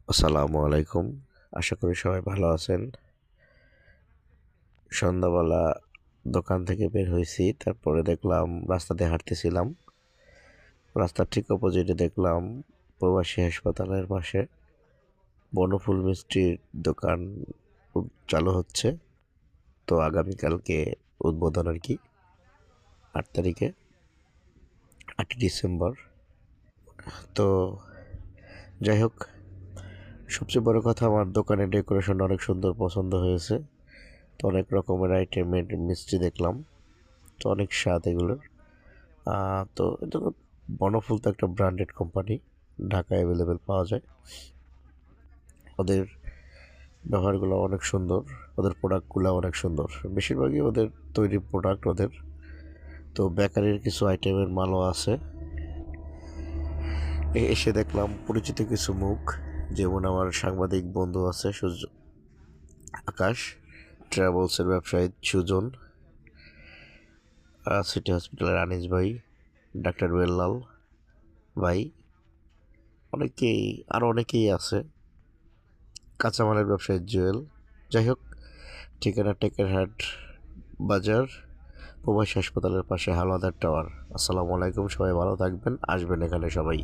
আসসালামু আলাইকুম। আশা করি সবাই ভালো আছেন। সন্ধ্যাবেলা দোকান থেকে বের হইছি। তারপরে দেখলাম রাস্তা দিয়ে হাঁটতেছিলাম। রাস্তার ঠিক অপোজিটে দেখলাম প্রবাসী হাসপাতালের পাশে বনফুল মিষ্টির দোকান চালু হচ্ছে। তো আগামীকালকে উদ্বোধন আরকি, ৮ তারিখে, ৮ই ডিসেম্বর। তো যাই হোক, সবচেয়ে বড় কথা আমার দোকানের ডেকোরেশন অনেক সুন্দর পছন্দ হয়েছে। তো অনেক রকমের আইটেমের মিষ্টি দেখলাম। তো অনেক স্বাদ এগুলোর। তো এটা তো বনফুল তো একটা ব্র্যান্ডেড কোম্পানি, ঢাকায় অ্যাভেলেবেল পাওয়া যায়। ওদের ব্যবহারগুলো অনেক সুন্দর, ওদের প্রোডাক্টগুলো অনেক সুন্দর, বেশিরভাগই ওদের তৈরি প্রোডাক্ট ওদের। তো বেকারির কিছু আইটেমের মালও আছে। এসে দেখলাম পরিচিত কিছু মুখ, যেমন আমার সাংবাদিক বন্ধু আছে আকাশ, ট্রাভেলসের ব্যবসায়ী সুজন, সিটি হসপিটালের আনিস ভাই, ডাক্তার বেল্লাল ভাই, অনেকেই, আরও অনেকেই আছে, কাঁচামালের ব্যবসায়ী জুয়েল। যাই হোক, ঠিকানা টেকেরহাট বাজার, প্রবাসী হাসপাতালের পাশে হালওয়াদার টাওয়ার। আসসালামু আলাইকুম, সবাই ভালো থাকবেন, আসবেন এখানে সবাই।